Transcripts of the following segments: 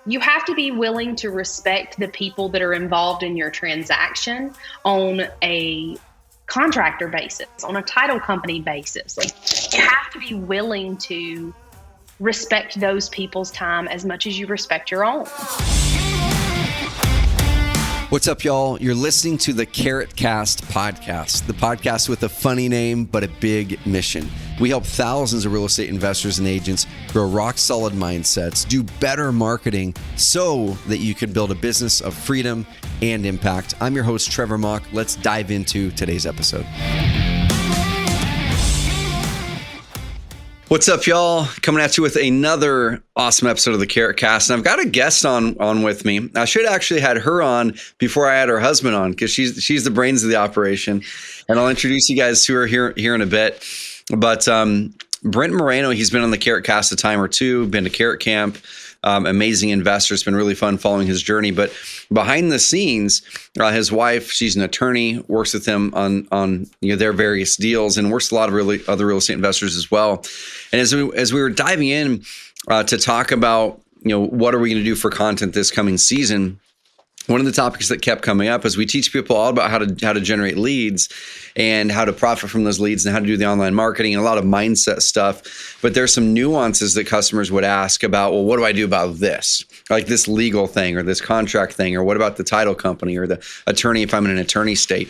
you have to be willing to respect the people that are involved in your transaction on a contractor basis, on a title company basis. Like, you have to be willing to respect those people's time as much as you respect your own. What's up, y'all? You're listening to the Carrot Cast podcast, the podcast with a funny name but a big mission. We help thousands of real estate investors and agents grow rock-solid mindsets, do better marketing so that you can build a business of freedom and impact. I'm your host, Trevor Mock. Let's dive into today's episode. What's up, y'all? Coming at you with another awesome episode of the Carrot Cast. And I've got a guest on with me. I should have actually had her on before I had her husband on, because she's the brains of the operation. And I'll introduce you guys to her here in a bit. But Brent Moreno, he's been on the Carrot Cast a time or two, been to Carrot Camp. Amazing investor. It's been really fun following his journey. But behind the scenes, his wife, she's an attorney, works with him on their various deals, and works with a lot of other real estate investors as well. And as we were diving in to talk about what are we going to do for content this coming season, one of the topics that kept coming up is we teach people all about how to generate leads and how to profit from those leads and how to do the online marketing and a lot of mindset stuff. But there's some nuances that customers would ask about, well, what do I do about this? Like this legal thing or this contract thing, or what about the title company or the attorney if I'm in an attorney state?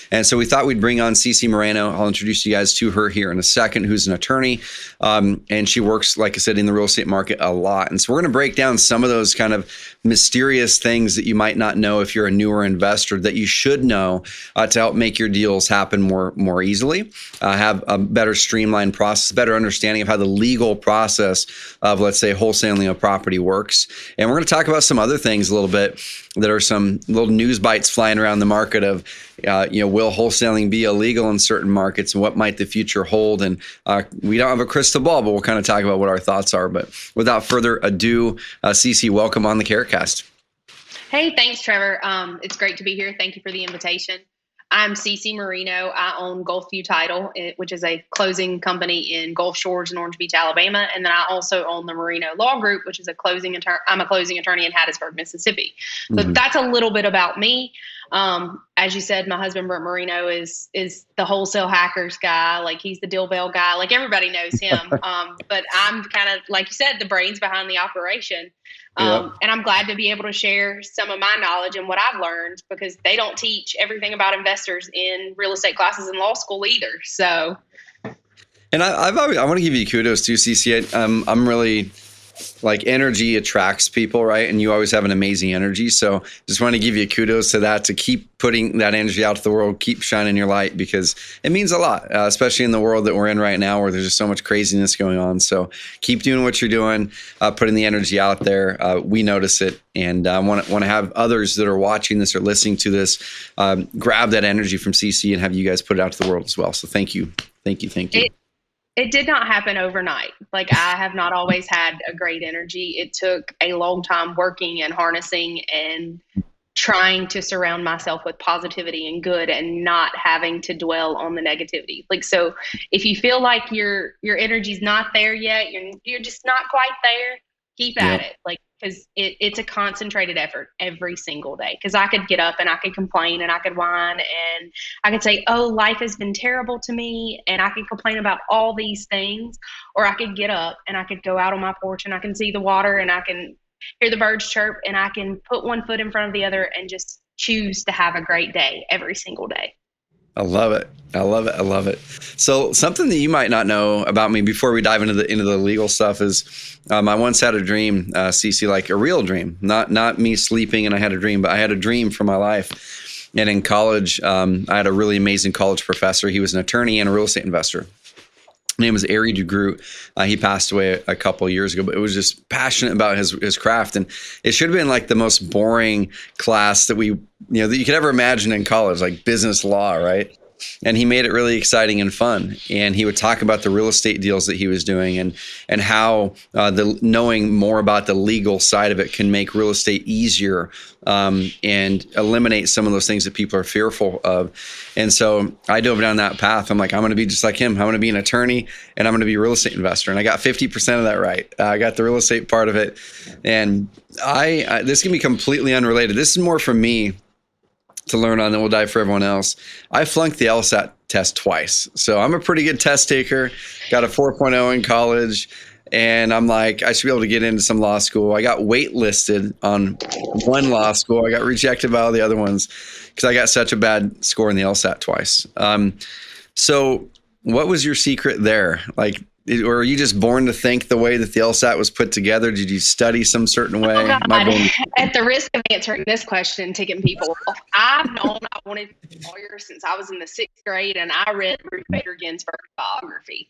And so we thought we'd bring on CC Moreno. I'll introduce you guys to her here in a second, who's an attorney. And she works, like I said, in the real estate market a lot. And so we're going to break down some of those kind of mysterious things that you might not know if you're a newer investor that you should know to help make your deals happen more easily, have a better streamlined process, better understanding of how the legal process of, let's say, wholesaling a property works. And we're going to talk about some other things a little bit that are some little news bites flying around the market of, will wholesaling be illegal in certain markets, and what might the future hold? And we don't have a crystal ball, but we'll kind of talk about what our thoughts are. But without further ado, CC, welcome on the Carrot Cast. Hey, thanks, Trevor. It's great to be here. Thank you for the invitation. I'm CC Moreno. I own Gulfview Title, which is a closing company in Gulf Shores in Orange Beach, Alabama. And then I also own the Moreno Law Group, which is I'm a closing attorney in Hattiesburg, Mississippi. So that's a little bit about me. As you said, my husband, Brent Moreno, is the wholesale hackers guy. Like, he's the deal bell guy. Like, everybody knows him. But I'm kind of, like you said, the brains behind the operation. And I'm glad to be able to share some of my knowledge and what I've learned, because they don't teach everything about investors in real estate classes in law school either. So, and I want to give you kudos too, CC. I'm really, like, energy attracts people, right? And you always have an amazing energy. So just want to give you kudos to that, to keep putting that energy out to the world, keep shining your light, because it means a lot, especially in the world that we're in right now, where there's just so much craziness going on. So keep doing what you're doing, putting the energy out there. We notice it, and I want to have others that are watching this or listening to this grab that energy from CC and have you guys put it out to the world as well. So thank you. It did not happen overnight. Like, I have not always had a great energy. It took a long time working and harnessing and trying to surround myself with positivity and good, and not having to dwell on the negativity. Like, so if you feel like your energy's not there yet, you're just not quite there, keep at it. Like, because it's a concentrated effort every single day. Because I could get up and I could complain and I could whine and I could say, oh, life has been terrible to me, and I could complain about all these things. Or I could get up and I could go out on my porch and I can see the water and I can hear the birds chirp, and I can put one foot in front of the other and just choose to have a great day every single day. I love it. So something that you might not know about me before we dive into the legal stuff is I once had a dream, CC, like a real dream, not me sleeping and I had a dream, but I had a dream for my life. And in college, I had a really amazing college professor. He was an attorney and a real estate investor. His name was Ari DeGroot. He passed away a couple of years ago, but it was just passionate about his craft. And it should have been like the most boring class that that you could ever imagine in college, like business law, right? and he made it really exciting and fun. And he would talk about the real estate deals that he was doing, and how the knowing more about the legal side of it can make real estate easier, and eliminate some of those things that people are fearful of. And so I dove down that path. I'm like, I'm going to be just like him. I'm going to be an attorney, and I'm going to be a real estate investor. And I got 50% of that right. I got the real estate part of it. And this can be completely unrelated. This is more for me to learn on, then we'll dive for everyone else. I flunked the LSAT test twice. So I'm a pretty good test taker, got a 4.0 in college, and I'm like, I should be able to get into some law school. I got waitlisted on one law school. I got rejected by all the other ones because I got such a bad score in the LSAT twice. So what was your secret there? Like, or are you just born to think the way that the LSAT was put together? Did you study some certain way? Oh God. At the risk of answering this question and ticking people off, I've known I wanted to be a lawyer since I was in the 6th grade, and I read Ruth Bader Ginsburg's biography.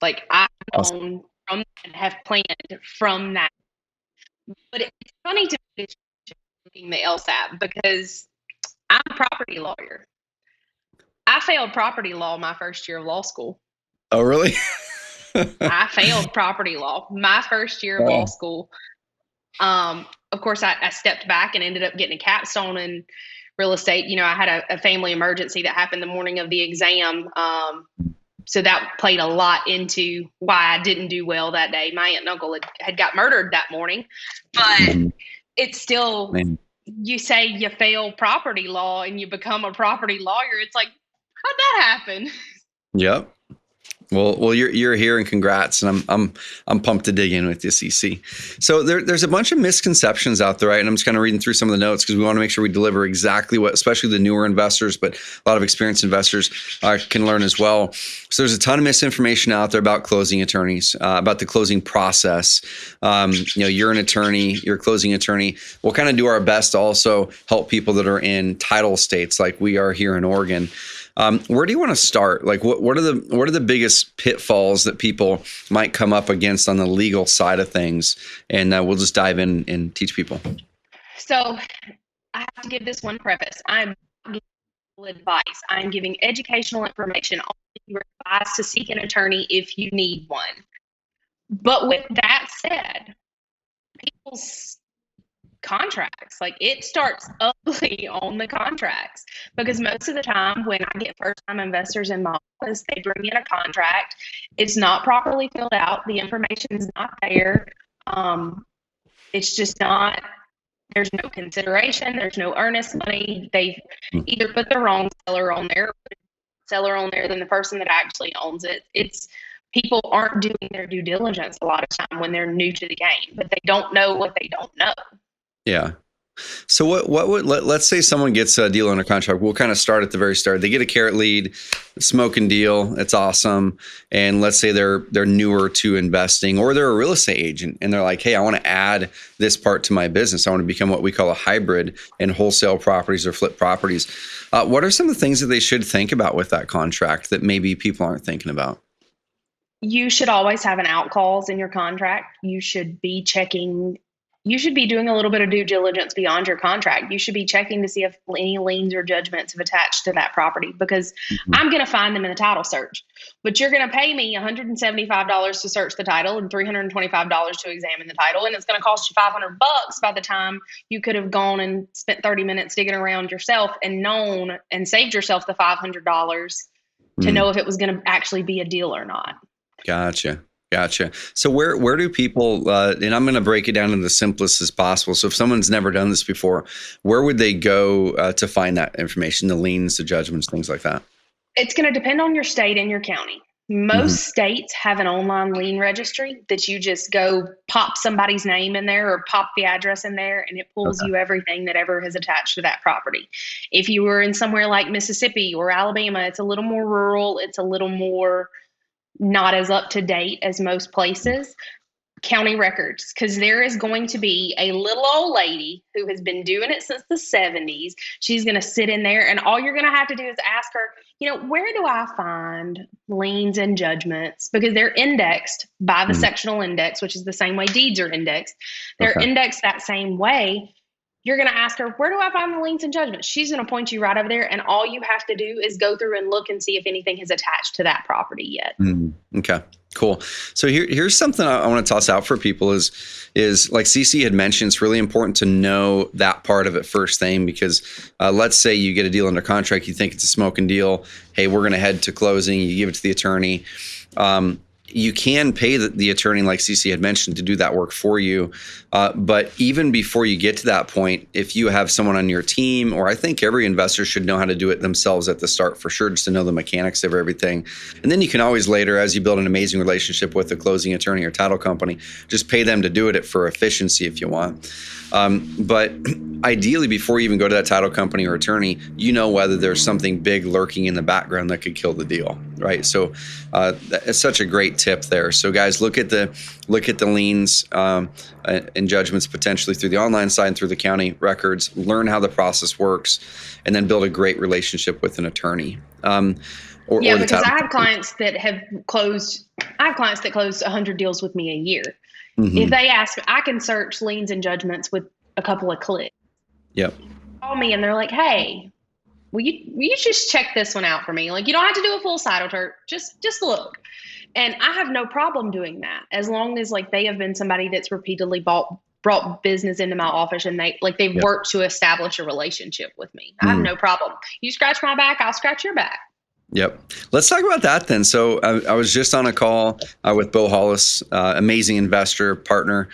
Like, I've known from that and have planned from that. But it's funny to me that you're the LSAT, because I'm a property lawyer. I failed property law my first year of law school. Oh, really? I failed property law my first year of law school. Of course, I stepped back and ended up getting a capstone in real estate. You know, I had a family emergency that happened the morning of the exam. So that played a lot into why I didn't do well that day. My aunt and uncle had got murdered that morning. But it's still, you say you fail property law and you become a property lawyer. It's like, how'd that happen? Yep. Well, you're here, and congrats, and I'm pumped to dig in with you, CC. So there's a bunch of misconceptions out there, right? And I'm just kind of reading through some of the notes because we want to make sure we deliver exactly what, especially the newer investors, but a lot of experienced investors can learn as well. So there's a ton of misinformation out there about closing attorneys, about the closing process. You're an attorney, you're a closing attorney. We'll kind of do our best to also help people that are in title states like we are here in Oregon. Where do you want to start? Like, what are the biggest pitfalls that people might come up against on the legal side of things? And we'll just dive in and teach people. So I have to give this one preface. I'm giving advice. I'm giving educational information. You're advised to seek an attorney if you need one. But with that said, people's contracts, like, it starts ugly on the contracts, because most of the time when I get first-time investors in my office, they bring in a contract. It's not properly filled out. The information is not there. It's just not. There's no consideration. There's no earnest money. They've either put the wrong seller on there, or put a seller on there than the person that actually owns it. It's people aren't doing their due diligence a lot of time when they're new to the game, but they don't know what they don't know. Yeah. So what would, let's say someone gets a deal under contract. We'll kind of start at the very start. They get a carrot lead, smoking deal. It's awesome. And let's say they're newer to investing, or they're a real estate agent and they're like, hey, I want to add this part to my business. I want to become what we call a hybrid and wholesale properties or flip properties. What are some of the things that they should think about with that contract that maybe people aren't thinking about? You should always have an out clause in your contract. You should be doing a little bit of due diligence beyond your contract. You should be checking to see if any liens or judgments have attached to that property, because I'm going to find them in the title search. But you're going to pay me $175 to search the title and $325 to examine the title, and it's going to cost you $500 by the time you could have gone and spent 30 minutes digging around yourself and known and saved yourself the $500 to know if it was going to actually be a deal or not. Gotcha. So where do people, and I'm going to break it down in the simplest as possible. So if someone's never done this before, where would they go to find that information, the liens, the judgments, things like that? It's going to depend on your state and your county. Most states have an online lien registry that you just go pop somebody's name in there or pop the address in there, and it pulls you everything that ever has attached to that property. If you were in somewhere like Mississippi or Alabama, it's a little more rural. It's a little more not as up to date as most places. County records, because there is going to be a little old lady who has been doing it since the 70s. She's going to sit in there, and all you're going to have to do is ask her, where do I find liens and judgments? Because they're indexed by the sectional index, which is the same way deeds are indexed. They're indexed that same way. you're going to ask her, where do I find the liens and judgments? She's going to point you right over there. And all you have to do is go through and look and see if anything has attached to that property yet. Okay, cool. So here's something I want to toss out for people is like CC had mentioned, it's really important to know that part of it first thing, because let's say you get a deal under contract, you think it's a smoking deal. Hey, we're going to head to closing. You give it to the attorney. You can pay the attorney, like CC had mentioned, to do that work for you. But even before you get to that point, if you have someone on your team, or I think every investor should know how to do it themselves at the start for sure, just to know the mechanics of everything. And then you can always later, as you build an amazing relationship with the closing attorney or title company, just pay them to do it for efficiency if you want. But ideally, before you even go to that title company or attorney, you know whether there's something big lurking in the background that could kill the deal, right? So it's such a great tip there. So guys, look at the liens and judgments potentially through the online side and through the county records. Learn how the process works, and then build a great relationship with an attorney. Because I have clients that have closed. I have clients that close 100 deals with me a year. Mm-hmm. If they ask, I can search liens and judgments with a couple of clicks. Yep. Call me and they're like, "Hey, will you just check this one out for me? Like, you don't have to do a full title search. Just look." And I have no problem doing that, as long as like they have been somebody that's repeatedly brought business into my office, and they've worked to establish a relationship with me. I have no problem. You scratch my back, I'll scratch your back. Yep. Let's talk about that then. So I was just on a call with Bo Hollis, amazing investor, partner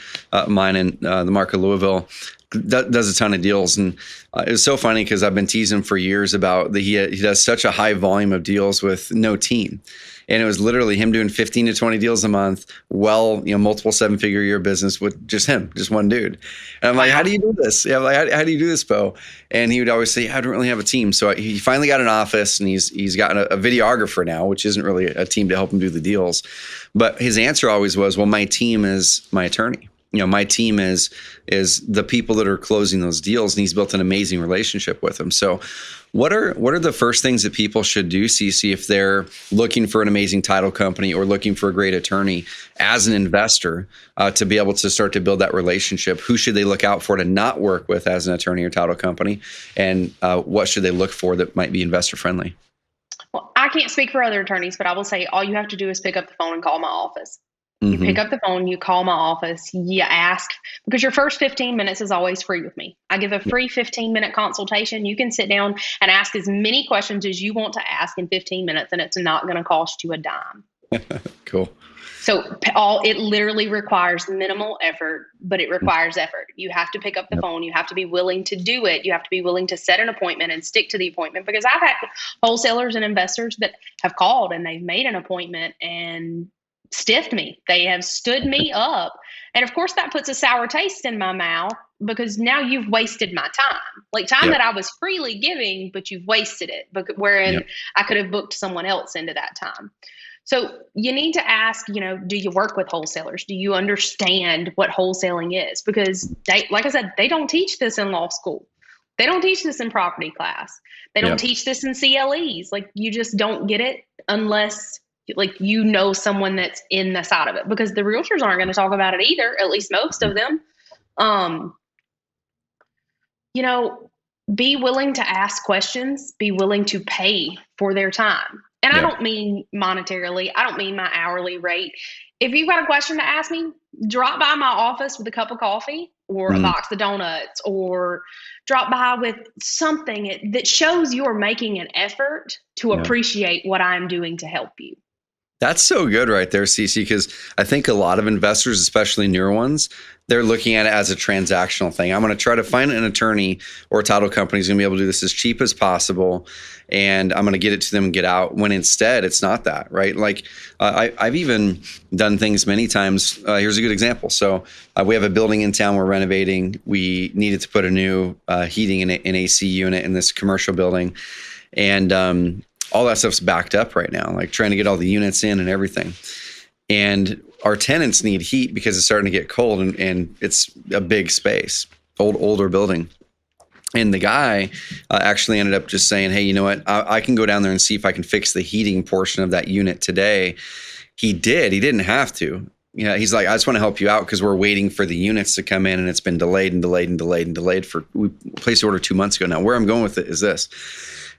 mine in the market of Louisville. Does a ton of deals. And it was so funny because I've been teasing him for years about that he does such a high volume of deals with no team. And it was literally him doing 15 to 20 deals a month, multiple 7-figure year business with just him, just one dude. And I'm like, how do you do this? Yeah, like, how do you do this, Bo? And he would always say, I don't really have a team. So he finally got an office, and he's got a videographer now, which isn't really a team to help him do the deals. But his answer always was, well, my team is my attorney. My team is the people that are closing those deals, and he's built an amazing relationship with them. So what are the first things that people should do, CC, if they're looking for an amazing title company or looking for a great attorney as an investor to be able to start to build that relationship? Who should they look out for to not work with as an attorney or title company? And what should they look for that might be investor friendly? Well, I can't speak for other attorneys, but I will say all you have to do is pick up the phone and call my office. You pick up the phone, you call my office, you ask, because your first 15 minutes is always free with me. I give a free 15-minute consultation. You can sit down and ask as many questions as you want to ask in 15 minutes, and it's not going to cost you a dime. Cool. So it literally requires minimal effort, but it requires effort. You have to pick up the phone. You have to be willing to do it. You have to be willing to set an appointment and stick to the appointment, because I've had wholesalers and investors that have called and they've made an appointment and stiffed me. They have stood me up. And of course that puts a sour taste in my mouth, because now you've wasted my time, like time that I was freely giving, but you've wasted it, wherein I could have booked someone else into that time. So you need to ask, do you work with wholesalers? Do you understand what wholesaling is? Because like I said, they don't teach this in law school. They don't teach this in property class. They don't teach this in CLEs. Like, you just don't get it unless someone that's in the side of it, because the realtors aren't going to talk about it either, at least most of them. Be willing to ask questions, be willing to pay for their time. And I don't mean monetarily. I don't mean my hourly rate. If you've got a question to ask me, drop by my office with a cup of coffee or a box of donuts, or drop by with something that shows you're making an effort to appreciate what I'm doing to help you. That's so good right there, CC, because I think a lot of investors, especially newer ones, they're looking at it as a transactional thing. I'm going to try to find an attorney or a title company who's going to be able to do this as cheap as possible, and I'm going to get it to them and get out, when instead it's not that, right? Like I've even done things many times. Here's a good example. So we have a building in town we're renovating. We needed to put a new heating and an AC unit in this commercial building. And all that stuff's backed up right now, like trying to get all the units in and everything. And our tenants need heat because it's starting to get cold, and it's a big space, older building. And the guy actually ended up just saying, hey, you know what? I can go down there and see if I can fix the heating portion of that unit today. He did. He didn't have to. Yeah, he's like, I just want to help you out because we're waiting for the units to come in, and it's been delayed and delayed and delayed and delayed for, we placed the order 2 months ago now. Where I'm going with it is this,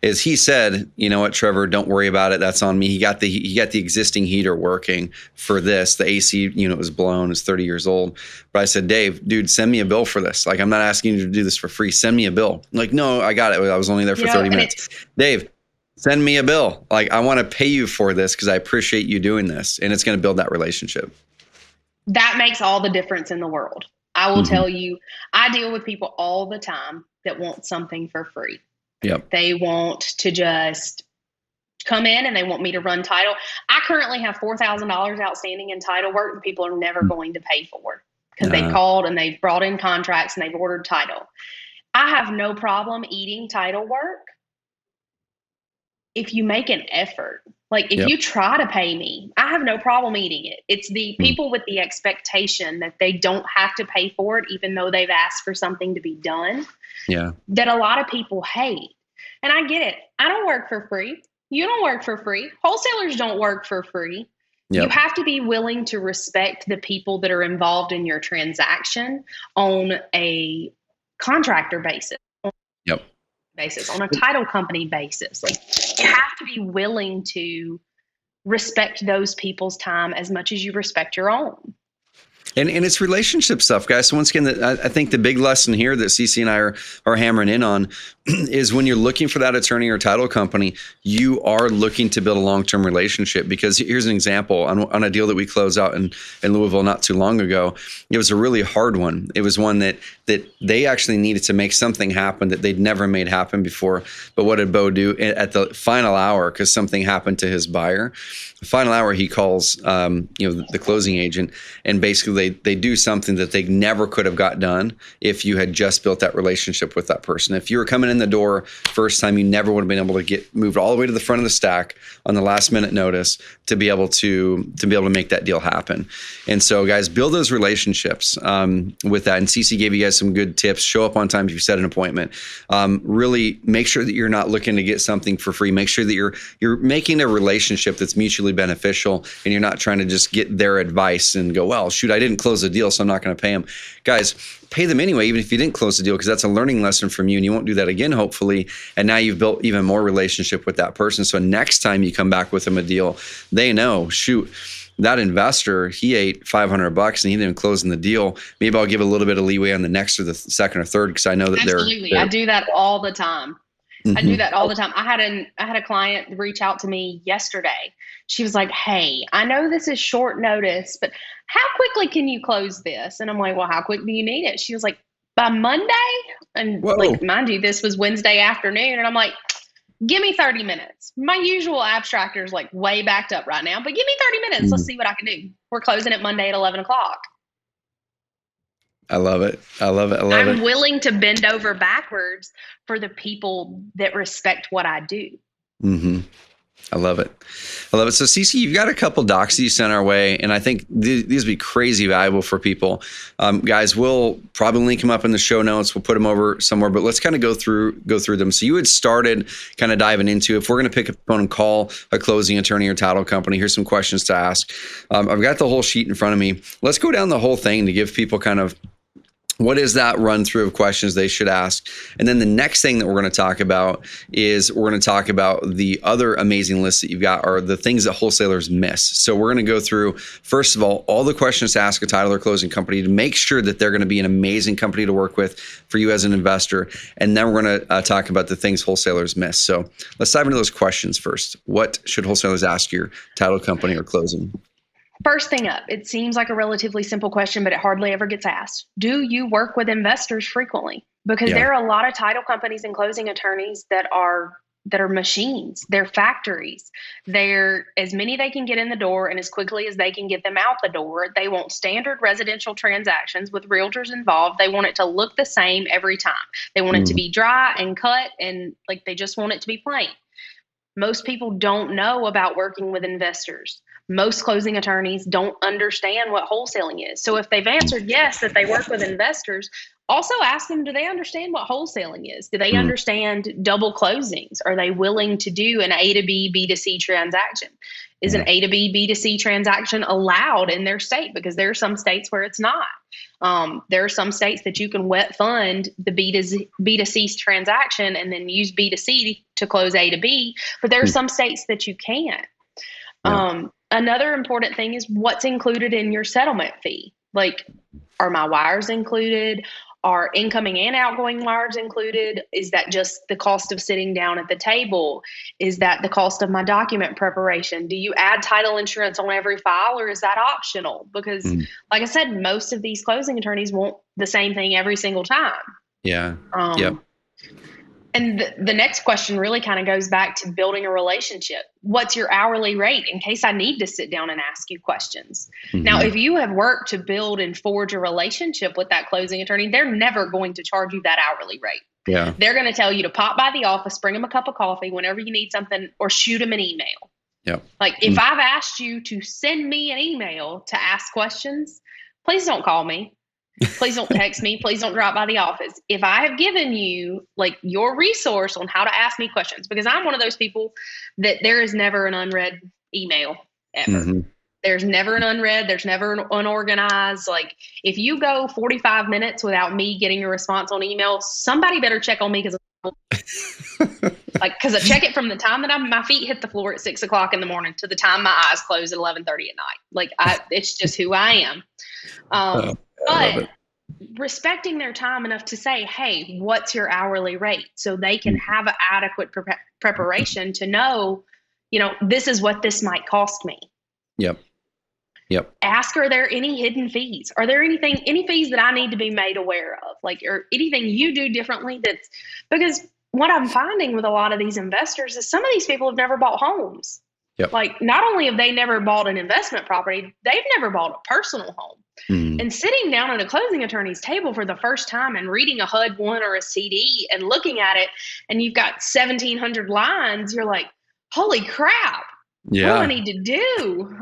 is he said, you know what, Trevor, don't worry about it. That's on me. He got the existing heater working for this. The AC unit was blown. It's 30 years old. But I said, Dave, dude, send me a bill for this. Like, I'm not asking you to do this for free. Send me a bill. I'm like, no, I got it. I was only there for 30 minutes. Dave, send me a bill. Like, I want to pay you for this because I appreciate you doing this. And it's going to build that relationship. That makes all the difference in the world. I will tell you, I deal with people all the time that want something for free. Yep. They want to just come in and they want me to run title. I currently have $4,000 outstanding in title work that people are never going to pay for because they've called and they've brought in contracts and they've ordered title. I have no problem eating title work if you make an effort. Like, if you try to pay me, I have no problem eating it. It's the people with the expectation that they don't have to pay for it, even though they've asked for something to be done, that a lot of people hate. And I get it. I don't work for free. You don't work for free. Wholesalers don't work for free. You have to be willing to respect the people that are involved in your transaction on a contractor basis. On a title company basis. Like, you have to be willing to respect those people's time as much as you respect your own. And it's relationship stuff, guys. So once again, I think the big lesson here that CC and I are hammering in on is when you're looking for that attorney or title company, you are looking to build a long-term relationship. Because here's an example on a deal that we closed out in Louisville not too long ago. It was a really hard one. It was one that they actually needed to make something happen that they'd never made happen before. But what did Bo do at the final hour? Because something happened to his buyer. The final hour, he calls the closing agent, and basically they do something that they never could have got done if you had just built that relationship with that person. If you were coming in the door first time, you never would have been able to get moved all the way to the front of the stack on the last minute notice to be able to make that deal happen. And so, guys, build those relationships with that. And CC gave you guys some good tips. Show up on time if you set an appointment. Really make sure that you're not looking to get something for free. Make sure that you're making a relationship that's mutually beneficial, and you're not trying to just get their advice and go, well, shoot, I didn't close the deal, so I'm not going to pay them. Guys, pay them anyway, even if you didn't close the deal, because that's a learning lesson from you, and you won't do that again, hopefully. And now you've built even more relationship with that person. So next time you come back with them a deal, they know, shoot, that investor, he ate $500 and he didn't close in the deal. Maybe I'll give a little bit of leeway on the next or the second or third, because I know that Absolutely. I do that all the time. I do that all the time. I had a client reach out to me yesterday. She was like, hey, I know this is short notice, but how quickly can you close this? And I'm like, well, how quick do you need it? She was like, by Monday? And like, mind you, this was Wednesday afternoon. And I'm like, give me 30 minutes. My usual abstractor is like way backed up right now, but give me 30 minutes. Let's see what I can do. We're closing it Monday at 11 o'clock. I love it. I'm willing to bend over backwards for the people that respect what I do. I love it. So CC, you've got a couple docs that you sent our way, and I think these would be crazy valuable for people. Guys, we'll probably link them up in the show notes. We'll put them over somewhere, but let's kind of go through them. So you had started kind of diving into, if we're going to pick up the phone and call a closing attorney or title company, here's some questions to ask. I've got the whole sheet in front of me. Let's go down the whole thing to give people kind of what is that run through of questions they should ask? And then the next thing that we're going to talk about is we're going to talk about the other amazing lists that you've got, are the things that wholesalers miss. So we're going to go through, first of all the questions to ask a title or closing company to make sure that they're going to be an amazing company to work with for you as an investor. And then we're going to talk about the things wholesalers miss. So let's dive into those questions first. What should wholesalers ask your title company or closing? First thing up, it seems like a relatively simple question, but it hardly ever gets asked. Do you work with investors frequently? Because there are a lot of title companies and closing attorneys that are machines. They're factories. They're as many they can get in the door and as quickly as they can get them out the door. They want standard residential transactions with realtors involved. They want it to look the same every time. They want it to be dry and cut, and like they just want it to be plain. Most people don't know about working with investors. Most closing attorneys don't understand what wholesaling is. So if they've answered yes, that they work with investors, also ask them, do they understand what wholesaling is? Do they understand double closings? Are they willing to do an A to B, B to C transaction? Is an A to B, B to C transaction allowed in their state? Because there are some states where it's not. There are some states that you can wet fund the B to C transaction and then use B to C to close A to B, but there are some states that you can't. Another important thing is what's included in your settlement fee. Like, are my wires included? Are incoming and outgoing wires included? Is that just the cost of sitting down at the table? Is that the cost of my document preparation? Do you add title insurance on every file, or is that optional? Because like I said, most of these closing attorneys want the same thing every single time. Yeah. And the next question really kind of goes back to building a relationship. What's your hourly rate in case I need to sit down and ask you questions? Now, if you have worked to build and forge a relationship with that closing attorney, they're never going to charge you that hourly rate. Yeah. They're going to tell you to pop by the office, bring them a cup of coffee whenever you need something, or shoot them an email. Yep. Like, if I've asked you to send me an email to ask questions, please don't call me. Please don't text me. Please don't drop by the office. If I have given you like your resource on how to ask me questions, because I'm one of those people that there is never an unread email ever. There's never an unread. There's never an unorganized. Like, if you go 45 minutes without me getting a response on email, somebody better check on me, because I check it from the time that my feet hit the floor at 6 o'clock in the morning to the time my eyes close at 11:30 at night. Like, it's just who I am. But respecting their time enough to say, hey, what's your hourly rate? So they can have an adequate preparation to know, this is what this might cost me. Yep. Ask, are there any hidden fees? Are there any fees that I need to be made aware of? Like, or anything you do differently because what I'm finding with a lot of these investors is some of these people have never bought homes. Like, not only have they never bought an investment property, they've never bought a personal home. And sitting down at a closing attorney's table for the first time and reading a HUD-1 or a CD and looking at it, and you've got 1,700 lines, you're like, holy crap, what do I need to do?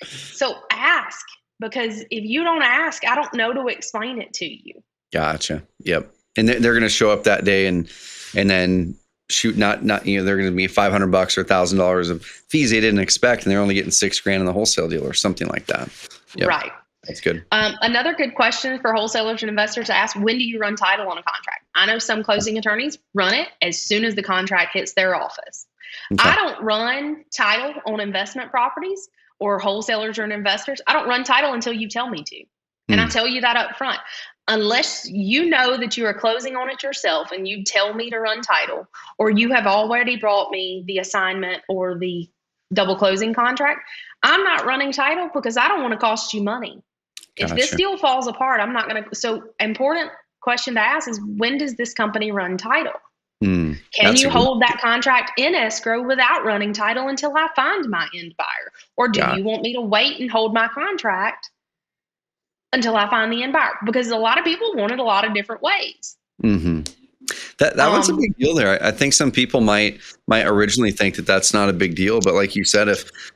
So ask, because if you don't ask, I don't know to explain it to you. Gotcha. Yep. And they're going to show up that day and then shoot, not they're going to be $500 or $1,000 of fees they didn't expect, and they're only getting $6,000 in the wholesale deal or something like that. Yep. Right. That's good. Another good question for wholesalers and investors to ask: when do you run title on a contract? I know some closing attorneys run it as soon as the contract hits their office. Okay. I don't run title on investment properties or wholesalers or investors. I don't run title until you tell me to. And I tell you that up front. Unless you know that you are closing on it yourself and you tell me to run title, or you have already brought me the assignment or the double closing contract, I'm not running title, because I don't want to cost you money. Gotcha. If this deal falls apart, I'm not going to. So, important question to ask is, when does this company run title? Can you hold that contract in escrow without running title until I find my end buyer? Or do you want me to wait and hold my contract until I find the end buyer? Because a lot of people want it a lot of different ways. That one's a big deal there. I think some people might originally think that that's not a big deal, but like you said,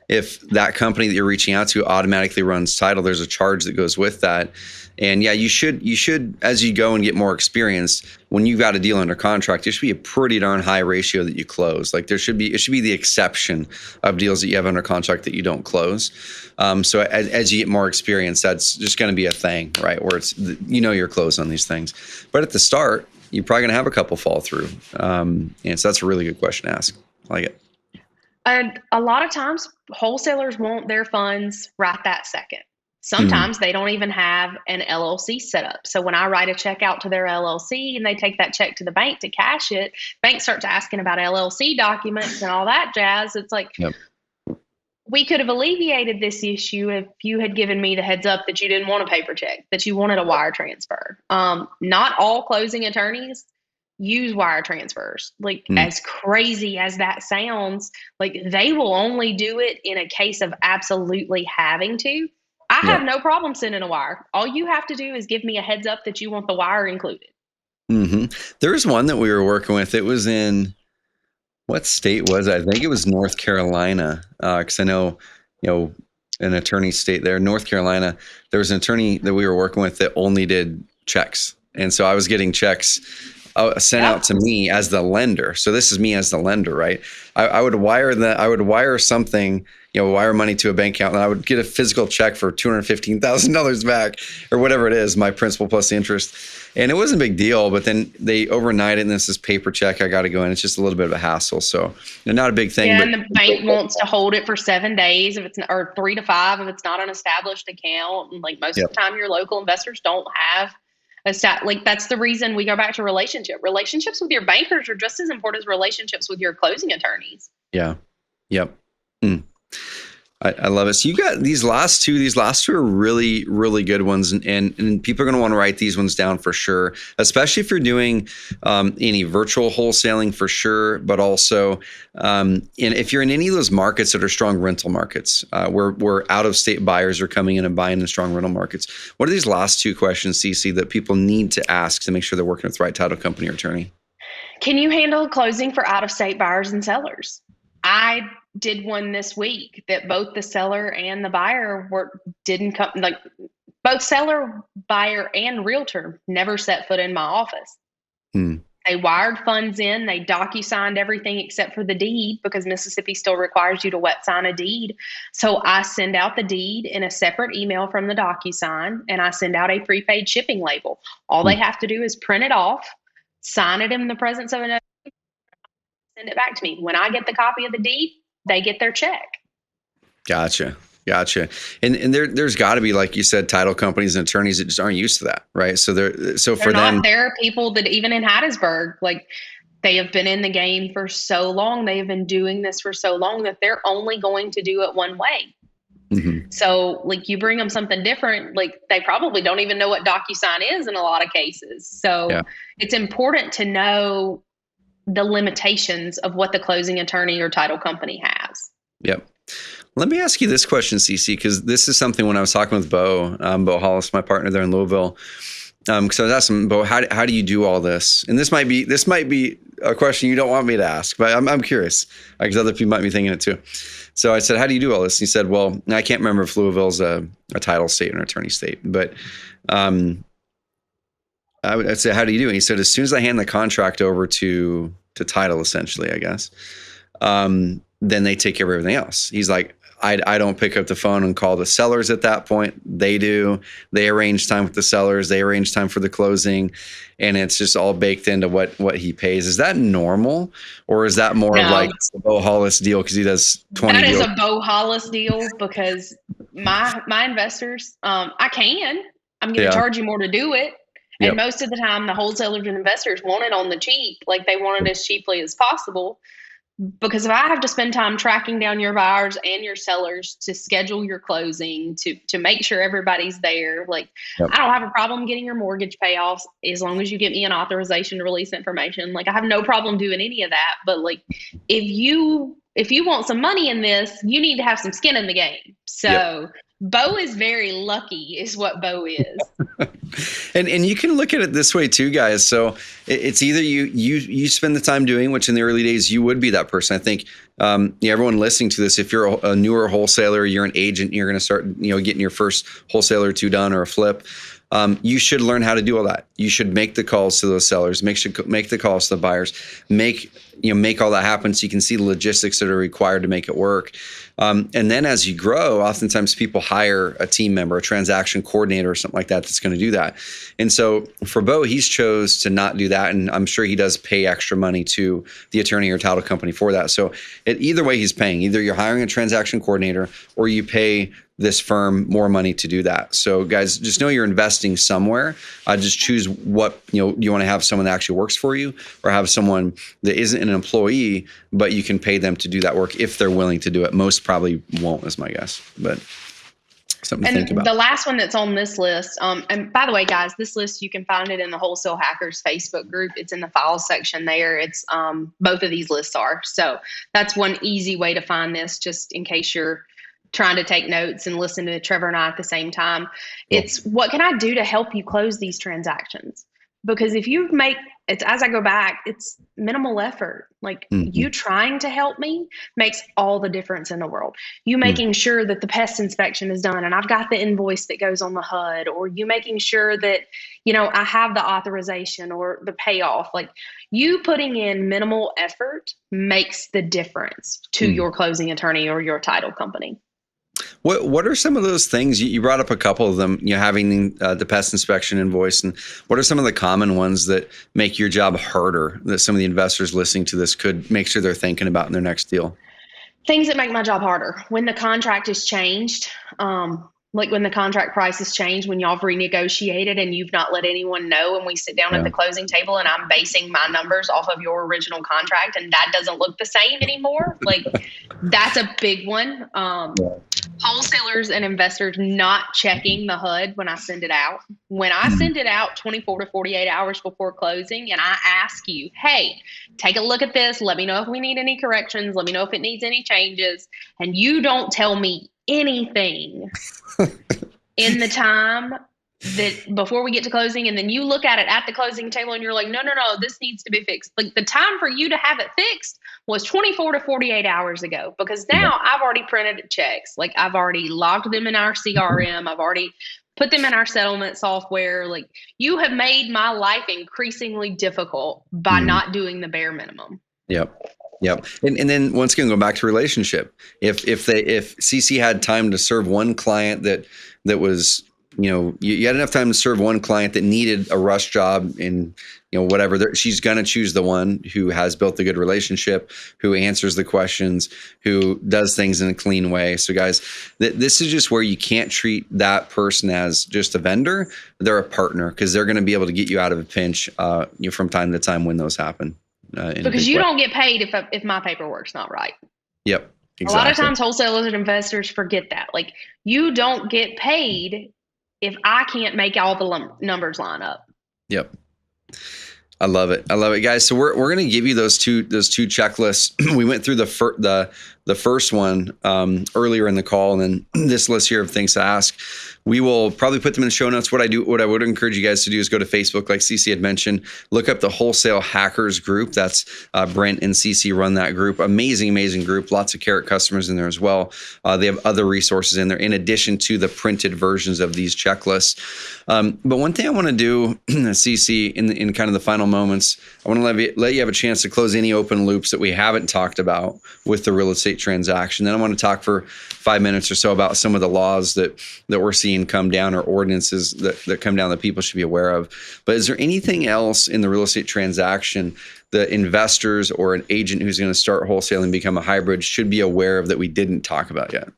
if that company that you're reaching out to automatically runs title, there's a charge that goes with that. And yeah, you should, as you go and get more experience, when you've got a deal under contract, there should be a pretty darn high ratio that you close. Like, it should be the exception of deals that you have under contract that you don't close. So as you get more experience, that's just going to be a thing, right? Where it's, you're closed on these things. But at the start, you're probably going to have a couple fall through. And so that's a really good question to ask. I like it. And a lot of times wholesalers want their funds right that second. Sometimes they don't even have an LLC set up. So when I write a check out to their LLC and they take that check to the bank to cash it, bank starts asking about LLC documents and all that jazz. It's like, we could have alleviated this issue if you had given me the heads up that you didn't want a paper check, that you wanted a wire transfer. Not all closing attorneys use wire transfers. Like, as crazy as that sounds, like, they will only do it in a case of absolutely having to. I have no problem sending a wire. All you have to do is give me a heads up that you want the wire included. There's one that we were working with. It was in, what state was it? I think it was North Carolina. Because I know, an attorney state there, North Carolina. There was an attorney that we were working with that only did checks. And so I was getting checks sent out to me as the lender. So this is me as the lender, right? I would wire something, wire money to a bank account, and I would get a physical check for $215,000 back or whatever it is, my principal plus the interest. And it wasn't a big deal, but then they overnight it, and this is paper check. I got to go in. It's just a little bit of a hassle. So not a big thing. Yeah, but and the bank wants to hold it for 7 days if it's, or 3 to 5 if it's not an established account. And like most of the time, your local investors don't have like that's the reason we go back to relationships with your bankers are just as important as relationships with your closing attorneys. Yeah. Yep. I love it. So you got these last two. These last two are really, really good ones, and people are going to want to write these ones down for sure, especially if you're doing any virtual wholesaling for sure, but also if you're in any of those markets that are strong rental markets, where out-of-state buyers are coming in and buying in strong rental markets. What are these last two questions, CC, that people need to ask to make sure they're working with the right title company or attorney? Can you handle closing for out-of-state buyers and sellers? I did one this week that both the seller and the buyer didn't come, like both seller, buyer, and realtor never set foot in my office. They wired funds in, they docu-signed everything except for the deed because Mississippi still requires you to wet sign a deed. So I send out the deed in a separate email from the docu-sign, and I send out a prepaid shipping label. All they have to do is print it off, sign it in the presence of another, send it back to me. When I get the copy of the deed, they get their check. Gotcha. And there's got to be, like you said, title companies and attorneys that just aren't used to that, right? There are people that even in Hattiesburg, like they have been in the game for so long, they have been doing this for so long that they're only going to do it one way. Mm-hmm. So like you bring them something different, like they probably don't even know what DocuSign is in a lot of cases. So It's important to know the limitations of what the closing attorney or title company has. Yep. Let me ask you this question, CC, because this is something when I was talking with Bo Hollis, my partner there in Louisville, because I was asking Bo, how do you do all this? And this might be a question you don't want me to ask, but I'm curious because other people might be thinking it too. So I said, how do you do all this? And he said, well, I can't remember if Louisville's a title state or an attorney state, but I'd say, how do you do it? And he said, as soon as I hand the contract over to title, essentially, I guess, then they take care of everything else. He's like, I don't pick up the phone and call the sellers at that point. They do. They arrange time with the sellers. They arrange time for the closing. And it's just all baked into what he pays. Is that normal? Or is that more like the Bo Hollis deal because he does 20 deals? That is a Bo Hollis deal because my investors, I'm going to charge you more to do it. And most of the time, the wholesalers and investors want it on the cheap. Like they want it as cheaply as possible. Because if I have to spend time tracking down your buyers and your sellers to schedule your closing, to make sure everybody's there, like I don't have a problem getting your mortgage payoffs as long as you get me an authorization to release information. Like I have no problem doing any of that. But like if you want some money in this, you need to have some skin in the game. So Bo is very lucky is what Bo is. And you can look at it this way too, guys. So it's either you spend the time doing, which in the early days you would be that person. I think everyone listening to this, if you're a newer wholesaler, you're an agent, you're going to start getting your first wholesaler or two done or a flip. You should learn how to do all that. You should make the calls to those sellers, make the calls to the buyers, make all that happen so you can see the logistics that are required to make it work. And then as you grow, oftentimes people hire a team member, a transaction coordinator or something like that that's going to do that. And so for Bo, he's chose to not do that. And I'm sure he does pay extra money to the attorney or title company for that. So either way he's paying. Either you're hiring a transaction coordinator or you pay this firm more money to do that. So guys, just know you're investing somewhere. Just choose what, you want to have someone that actually works for you or have someone that isn't an employee, but you can pay them to do that work if they're willing to do it. Most probably won't, is my guess, but something to think about. The last one that's on this list, and by the way, guys, this list, you can find it in the Wholesale Hackers Facebook group. It's in the files section there. It's both of these lists are. So that's one easy way to find this, just in case you're trying to take notes and listen to Trevor and I at the same time. It's what can I do to help you close these transactions? Because if you make it's as I go back, it's minimal effort. Like Mm-hmm. you trying to help me makes all the difference in the world. You Mm. making sure that the pest inspection is done and I've got the invoice that goes on the HUD, or you making sure that, I have the authorization or the payoff. Like you putting in minimal effort makes the difference to Mm. your closing attorney or your title company. What are some of those things you brought up? A couple of them, having the pest inspection invoice, and what are some of the common ones that make your job harder that some of the investors listening to this could make sure they're thinking about in their next deal? Things that make my job harder when the contract is changed, like when the contract price is changed, when y'all have renegotiated and you've not let anyone know, and we sit down at Yeah. the closing table and I'm basing my numbers off of your original contract and that doesn't look the same anymore. Like that's a big one. Wholesalers and investors not checking the HUD when I send it out. When I send it out 24 to 48 hours before closing and I ask you, hey, take a look at this. Let me know if we need any corrections. Let me know if it needs any changes. And you don't tell me anything in the time that before we get to closing, and then you look at it at the closing table and you're like, no, this needs to be fixed. Like the time for you to have it fixed was 24 to 48 hours ago, because now I've already printed checks. Like I've already logged them in our CRM. I've already put them in our settlement software. Like you have made my life increasingly difficult by not doing the bare minimum. Yep. And then once again, go back to relationship. If CC had time to serve one client that was, you had enough time to serve one client that needed a rush job in, whatever, she's going to choose the one who has built a good relationship, who answers the questions, who does things in a clean way. So guys, this is just where you can't treat that person as just a vendor. They're a partner, because they're going to be able to get you out of a pinch from time to time when those happen. Because you don't get paid if my paperwork's not right. Yep. Exactly. A lot of times wholesalers and investors forget that. Like you don't get paid if I can't make all the numbers line up. Yep. I love it, guys. So we're going to give you those two checklists. We went through the first one earlier in the call, and then this list here of things to ask. We will probably put them in the show notes. What I would encourage you guys to do is go to Facebook, like CC had mentioned, look up the Wholesale Hackers group. That's Brent and CC run that group. Amazing group. Lots of Carrot customers in there as well. They have other resources in there in addition to the printed versions of these checklists. But one thing I want to do, CC, in kind of the final moments, I want to let you have a chance to close any open loops that we haven't talked about with the real estate transaction. Then I want to talk for 5 minutes or so about some of the laws that we're seeing come down, or ordinances that come down that people should be aware of. But is there anything else in the real estate transaction that investors or an agent who's going to start wholesaling, become a hybrid, should be aware of that we didn't talk about yet?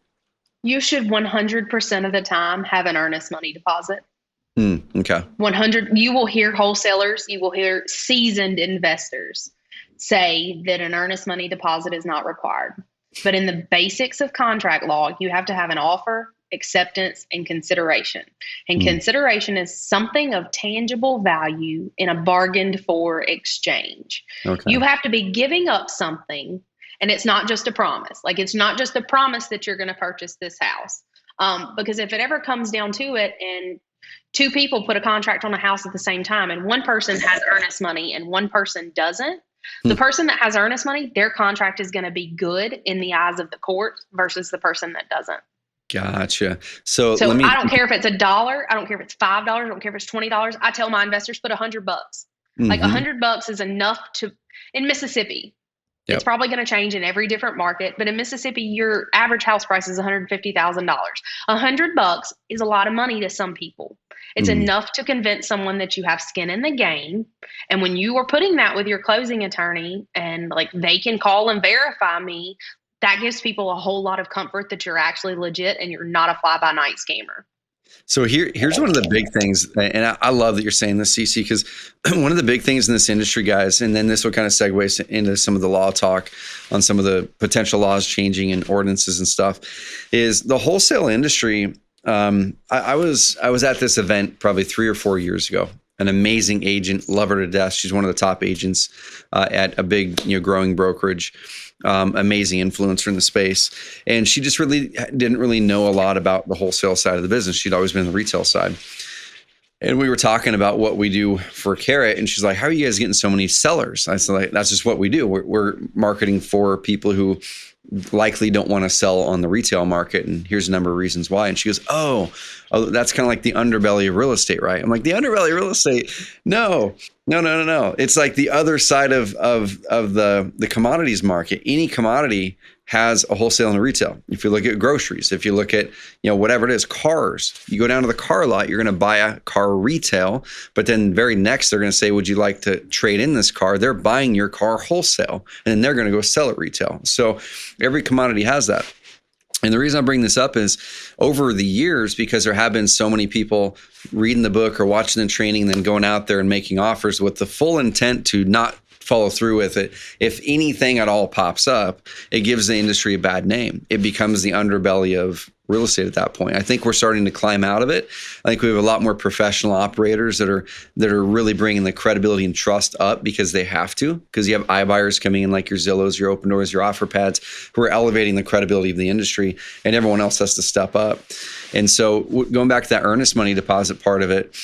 You should 100% of the time have an earnest money deposit. Okay. 100. You will hear wholesalers, you will hear seasoned investors say that an earnest money deposit is not required. But in the basics of contract law, you have to have an offer, acceptance, and consideration. And consideration is something of tangible value in a bargained for exchange. Okay. You have to be giving up something, and it's not just a promise. Like it's not just a promise that you're going to purchase this house. Because if it ever comes down to it and two people put a contract on a house at the same time and one person has earnest money and one person doesn't, the person that has earnest money, their contract is going to be good in the eyes of the court versus the person that doesn't. Gotcha. So I don't care if it's $1. I don't care if it's $5. I don't care if it's $20. I tell my investors, put $100. Like $100 is enough in Mississippi. Yep. It's probably going to change in every different market, but in Mississippi, your average house price is $150,000. $100 is a lot of money to some people. It's enough to convince someone that you have skin in the game. And when you are putting that with your closing attorney and like they can call and verify me, that gives people a whole lot of comfort that you're actually legit and you're not a fly-by-night scammer. So here's one of the big things, and I love that you're saying this, CC, because one of the big things in this industry, guys, and then this will kind of segue into some of the law talk on some of the potential laws changing and ordinances and stuff, is the wholesale industry. I was at this event probably 3 or 4 years ago. An amazing agent, love her to death. She's one of the top agents at a big, growing brokerage. Amazing influencer in the space. And she just really didn't really know a lot about the wholesale side of the business. She'd always been in the retail side. And we were talking about what we do for Carrot, and she's like, "How are you guys getting so many sellers?" I said, like, "That's just what we do. We're marketing for people who likely don't want to sell on the retail market, and here's a number of reasons why." And she goes, "Oh, that's kind of like the underbelly of real estate, right?" I'm like, "The underbelly of real estate? No. It's like the other side of the commodities market. Any commodity has a wholesale and a retail. If you look at groceries, if you look at, whatever it is, cars, you go down to the car lot, you're going to buy a car retail, but then very next they're going to say, would you like to trade in this car? They're buying your car wholesale, and then they're going to go sell it retail. So every commodity has that. And the reason I bring this up is over the years, because there have been so many people reading the book or watching the training, then going out there and making offers with the full intent to not follow through with it. If anything at all pops up, it gives the industry a bad name. It becomes the underbelly of real estate at that point. I think we're starting to climb out of it. I think we have a lot more professional operators that are really bringing the credibility and trust up because they have to, because you have iBuyers coming in like your Zillows, your Open Doors, your OfferPads, who are elevating the credibility of the industry, and everyone else has to step up. And so going back to that earnest money deposit part of it,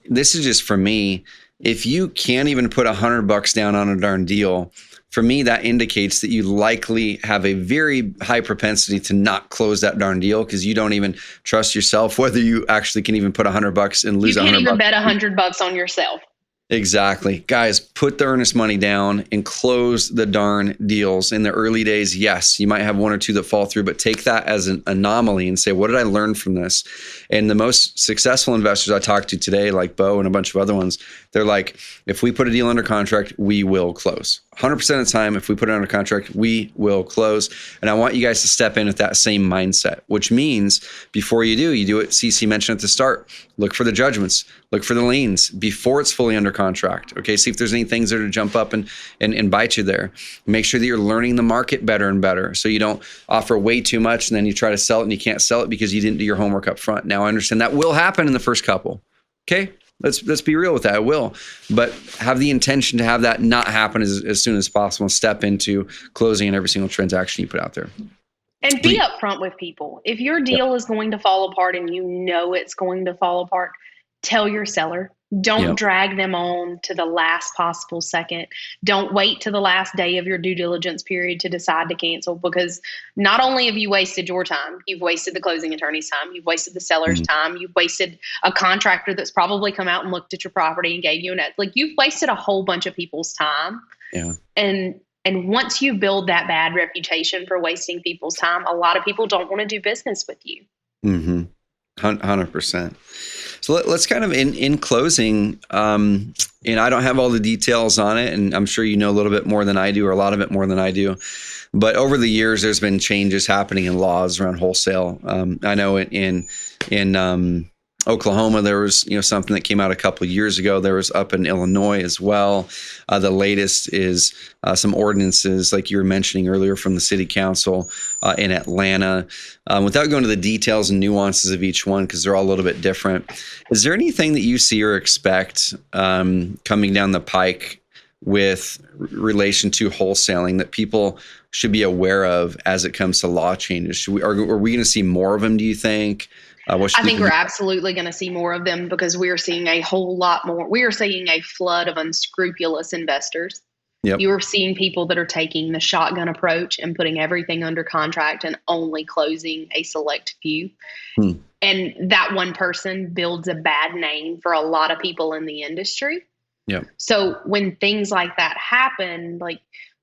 this is just for me. If you can't even put $100 down on a darn deal, for me, that indicates that you likely have a very high propensity to not close that darn deal because you don't even trust yourself, whether you actually can even put $100 and lose $100. You can't even bet $100 on yourself. Exactly. Guys, put the earnest money down and close the darn deals. In the early days, yes, you might have one or two that fall through, but take that as an anomaly and say, what did I learn from this? And the most successful investors I talked to today, like Bo and a bunch of other ones, they're like, if we put a deal under contract, we will close. 100% of the time, if we put it under contract, we will close. And I want you guys to step in with that same mindset, which means before you do what CC mentioned at the start. Look for the judgments, look for the liens before it's fully under contract. Okay, see if there's any things that are to jump up and bite you there. Make sure that you're learning the market better and better, so you don't offer way too much and then you try to sell it and you can't sell it because you didn't do your homework up front. Now, I understand that will happen in the first couple. Okay, let's be real with that. It will, but have the intention to have that not happen as soon as possible and step into closing in every single transaction you put out there. And be upfront with people. If your deal is going to fall apart and you know it's going to fall apart, tell your seller. Don't drag them on to the last possible second. Don't wait to the last day of your due diligence period to decide to cancel, because not only have you wasted your time, you've wasted the closing attorney's time, you've wasted the seller's time, you've wasted a contractor that's probably come out and looked at your property and gave you you've wasted a whole bunch of people's time. Yeah. And once you build that bad reputation for wasting people's time, a lot of people don't want to do business with you. 100%. So let's kind of in closing, and I don't have all the details on it, and I'm sure you know a little bit more than I do, or a lot of it more than I do. But over the years, there's been changes happening in laws around wholesale. I know in Oklahoma, there was something that came out a couple of years ago. There was up in Illinois as well. The latest is some ordinances, like you were mentioning earlier, from the city council in Atlanta. Without going to the details and nuances of each one, because they're all a little bit different, is there anything that you see or expect coming down the pike with relation to wholesaling that people should be aware of as it comes to law changes? Are we going to see more of them, do you think? I think we're absolutely going to see more of them, because we are seeing a whole lot more. We are seeing a flood of unscrupulous investors. Yep. You are seeing people that are taking the shotgun approach and putting everything under contract and only closing a select few. And that one person builds a bad name for a lot of people in the industry. Yep. So when things like that happen, like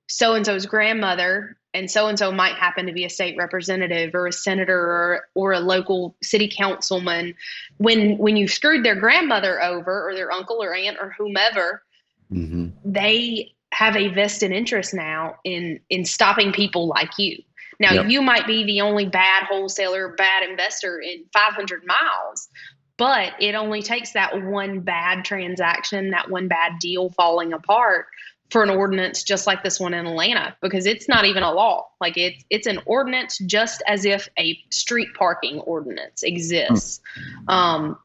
so-and-so's grandmother, and so-and-so might happen to be a state representative or a senator or a local city councilman, when you screwed their grandmother over, or their uncle or aunt or whomever, they have a vested interest now in stopping people like you. Now, you might be the only bad wholesaler, bad investor in 500 miles, but it only takes that one bad transaction, that one bad deal falling apart, for an ordinance just like this one in Atlanta, because it's not even a law. Like it's an ordinance, just as if a street parking ordinance exists. And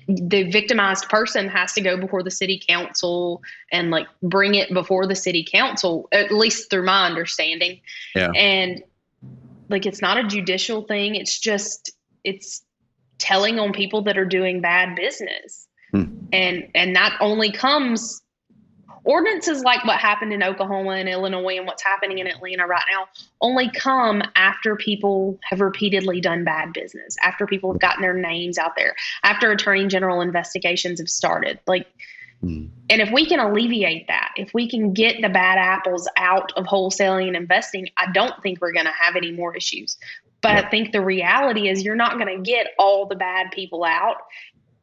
the victimized person has to go before the city council and bring it before the city council, at least through my understanding. Yeah. And it's not a judicial thing. It's telling on people that are doing bad business. And that only comes, ordinances like what happened in Oklahoma and Illinois and what's happening in Atlanta right now only come after people have repeatedly done bad business, after people have gotten their names out there, after attorney general investigations have started. Like, and if we can alleviate that, if we can get the bad apples out of wholesaling and investing, I don't think we're going to have any more issues. But I think the reality is you're not going to get all the bad people out.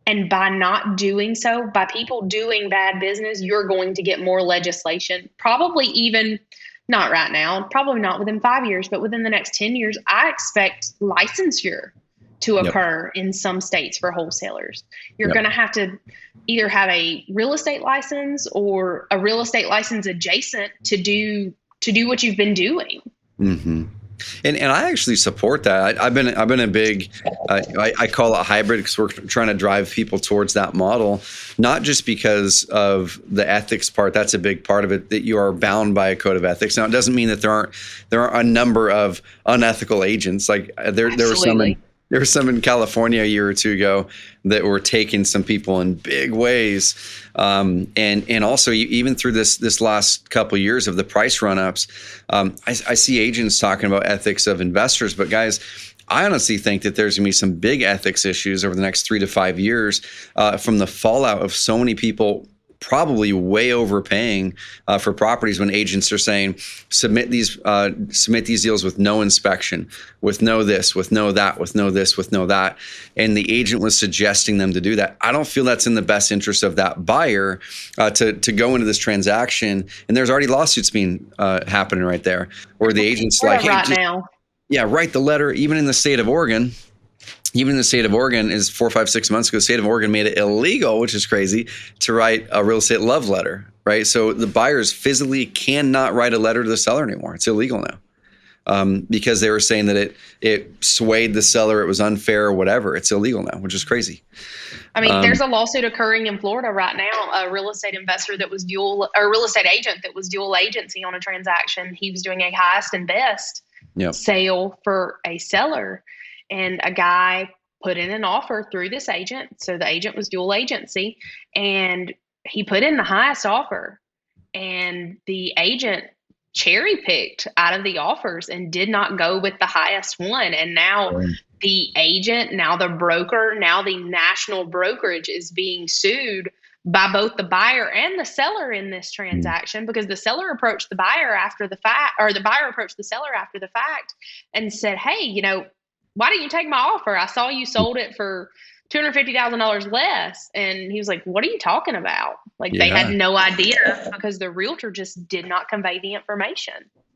And by not doing so, by people doing bad business, you're going to get more legislation, probably even not right now, probably not within 5 years, but within the next 10 years. I expect licensure to occur in some states for wholesalers. You're going to have to either have a real estate license or a real estate license adjacent to do what you've been doing. Mm-hmm. And I actually support that. I've been a big, I call it hybrid, because we're trying to drive people towards that model, not just because of the ethics part. That's a big part of it, that you are bound by a code of ethics. Now, it doesn't mean that there aren't a number of unethical agents. Like there were some in California a year or two ago that were taking some people in big ways. And also even through this last couple of years of the price run-ups, I see agents talking about ethics of investors. But guys, I honestly think that there's going to be some big ethics issues over the next 3 to 5 years from the fallout of so many people probably way overpaying for properties, when agents are saying submit these deals with no inspection, with no this, with no that, with no this, with no that, and the agent was suggesting them to do that. I don't feel that's in the best interest of that buyer to go into this transaction. And there's already lawsuits being happening right there, where the agent's like, hey, now. Yeah, write the letter. Even in the state of Oregon. Is 4, 5, 6 months ago, the state of Oregon made it illegal, which is crazy, to write a real estate love letter, right? So the buyers physically cannot write a letter to the seller anymore. It's illegal now because they were saying that it swayed the seller, it was unfair or whatever. It's illegal now, which is crazy. I mean, there's a lawsuit occurring in Florida right now. A real estate investor that was a real estate agent that was dual agency on a transaction. He was doing a highest and best sale for a seller. And a guy put in an offer through this agent. So the agent was dual agency, and he put in the highest offer, and the agent cherry picked out of the offers and did not go with the highest one. And now the agent, now the broker, now the national brokerage is being sued by both the buyer and the seller in this transaction, because the seller approached the buyer after the fact, or the buyer approached the seller after the fact and said, hey, why didn't you take my offer? I saw you sold it for $250,000 less. And he was like, what are you talking about? Like, they had no idea because the realtor just did not convey the information.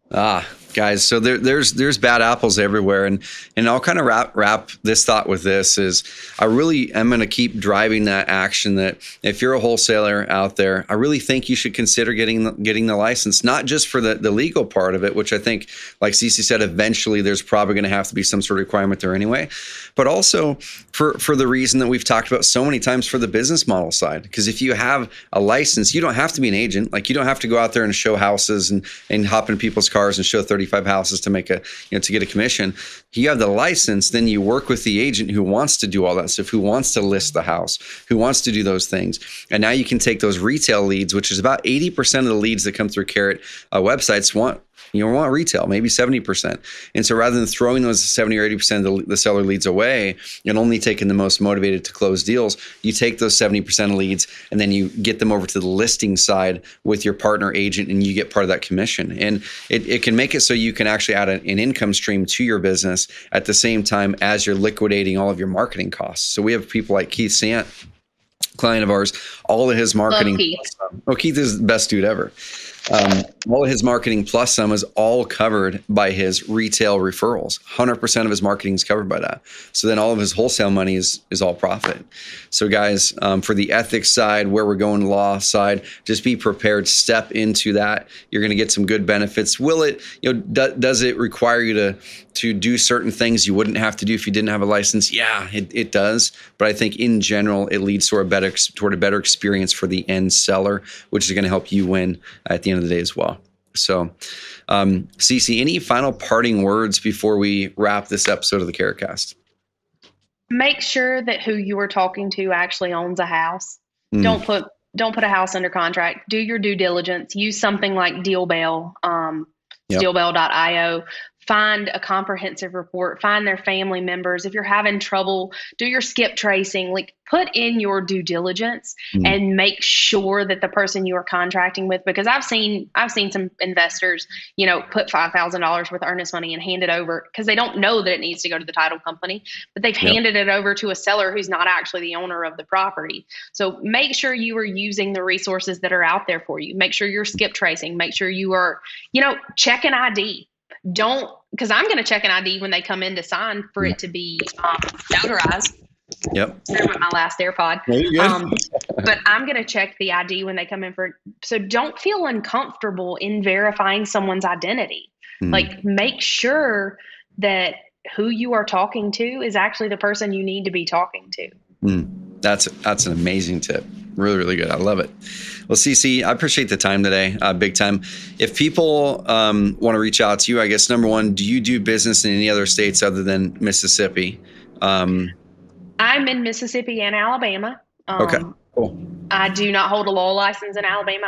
Guys, so there's bad apples everywhere, and I'll kind of wrap this thought with this is I really am going to keep driving that action that if you're a wholesaler out there, I really think you should consider getting the license, not just for the legal part of it, which I think, like CC said, eventually there's probably going to have to be some sort of requirement there anyway, but also for the reason that we've talked about so many times, for the business model side. Because if you have a license, you don't have to be an agent. Like, you don't have to go out there and show houses and hop in people's cars and show 35 houses to make to get a commission. You have the license, then you work with the agent who wants to do all that stuff, who wants to list the house, who wants to do those things. And now you can take those retail leads, which is about 80% of the leads that come through Carrot websites want retail, maybe 70%. And so rather than throwing those 70 or 80% of the seller leads away and only taking the most motivated to close deals, you take those 70% of leads and then you get them over to the listing side with your partner agent, and you get part of that commission. And it can make it so you can actually add an income stream to your business at the same time as you're liquidating all of your marketing costs. So we have people like Keith Sant, client of ours, all of his marketing. Keith is the best dude ever. All of his marketing plus some is all covered by his retail referrals. 100% of his marketing is covered by that. So then all of his wholesale money is all profit. So guys, for the ethics side, where we're going, law side, just be prepared. Step into that. You're going to get some good benefits. Will it? Does it require you to do certain things you wouldn't have to do if you didn't have a license? Yeah, it does. But I think in general, it leads toward a better experience for the end seller, which is going to help you win at the end of the day as well. So, CC, any final parting words before we wrap this episode of the Carrot Cast? Make sure that who you are talking to actually owns a house. Mm, Don't put a house under contract. Do your due diligence. Use something like DealBell, yep. dealbell.io. Find a comprehensive report. Find their family members. If you're having trouble, do your skip tracing. Like, put in your due diligence Mm, and make sure that the person you are contracting with, because I've seen some investors, put $5,000 worth of earnest money and hand it over because they don't know that it needs to go to the title company, but they've yep. handed it over to a seller who's not actually the owner of the property. So make sure you are using the resources that are out there for you. Make sure you're skip tracing. Make sure you are, check an ID. Don't, because I'm going to check an ID when they come in to sign for it to be notarized. Yep. There went my last AirPod. But I'm going to check the ID when they come in for. So don't feel uncomfortable in verifying someone's identity. Mm, Like, make sure that who you are talking to is actually the person you need to be talking to. That's an amazing tip. Really, really good. I love it. Well, CC, I appreciate the time today, big time. If people want to reach out to you, I guess, number one, do you do business in any other states other than Mississippi? I'm in Mississippi and Alabama. Okay, cool. I do not hold a law license in Alabama.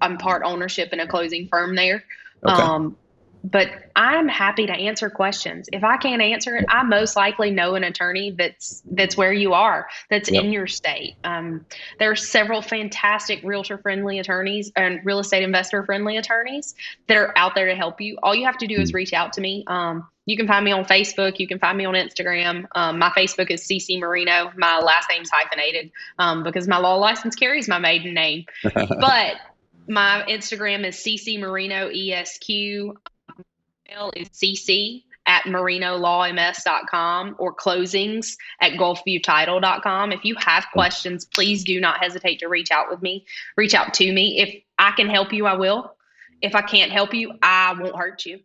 I'm part ownership in a closing firm there. Okay. But I'm happy to answer questions. If I can't answer it, I most likely know an attorney that's where you are, that's Yep. in your state. There are several fantastic realtor-friendly attorneys and real estate investor-friendly attorneys that are out there to help you. All you have to do is reach out to me. You can find me on Facebook. You can find me on Instagram. My Facebook is CC Moreno. My last name's hyphenated because my law license carries my maiden name. But my Instagram is CC Moreno ESQ. Email is cc@morenolawms.com or closings@gulfviewtitle.com. If you have questions, please do not hesitate to reach out to me. If I can help you, I will. If I can't help you, I won't hurt you.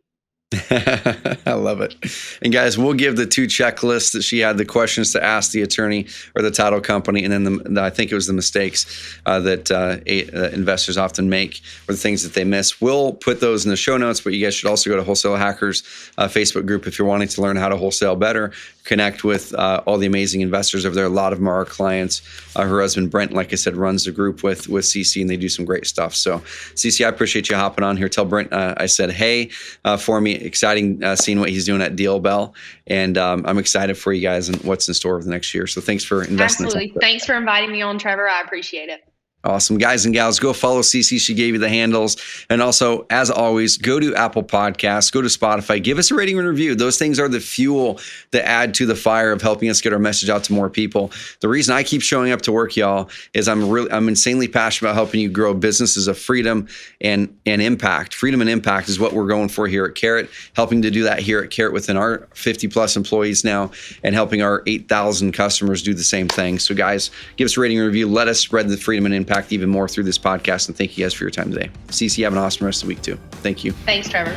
I love it. And guys, we'll give the 2 checklists that she had, the questions to ask the attorney or the title company, and then I think it was the mistakes that investors often make or the things that they miss. We'll put those in the show notes, but you guys should also go to Wholesale Hackers Facebook group if you're wanting to learn how to wholesale better, connect with all the amazing investors over there. A lot of them are our clients. Her husband, Brent, like I said, runs the group with CC, and they do some great stuff. So, CC, I appreciate you hopping on here. Tell Brent I said hey for me. Exciting seeing what he's doing at DealBell, and I'm excited for you guys and what's in store for the next year. So thanks for investing. Absolutely. Thanks for inviting me on, Trevor. I appreciate it. Awesome. Guys and gals, go follow CC. She gave you the handles. And also, as always, go to Apple Podcasts, go to Spotify, give us a rating and review. Those things are the fuel that add to the fire of helping us get our message out to more people. The reason I keep showing up to work, y'all, is I'm insanely passionate about helping you grow businesses of freedom and impact. Freedom and impact is what we're going for here at Carrot, helping to do that here at Carrot within our 50 plus employees now, and helping our 8,000 customers do the same thing. So guys, give us a rating and review. Let us spread the freedom and impact even more through this podcast. And thank you guys for your time today. CC, have an awesome rest of the week too. Thank you. Thanks, Trevor.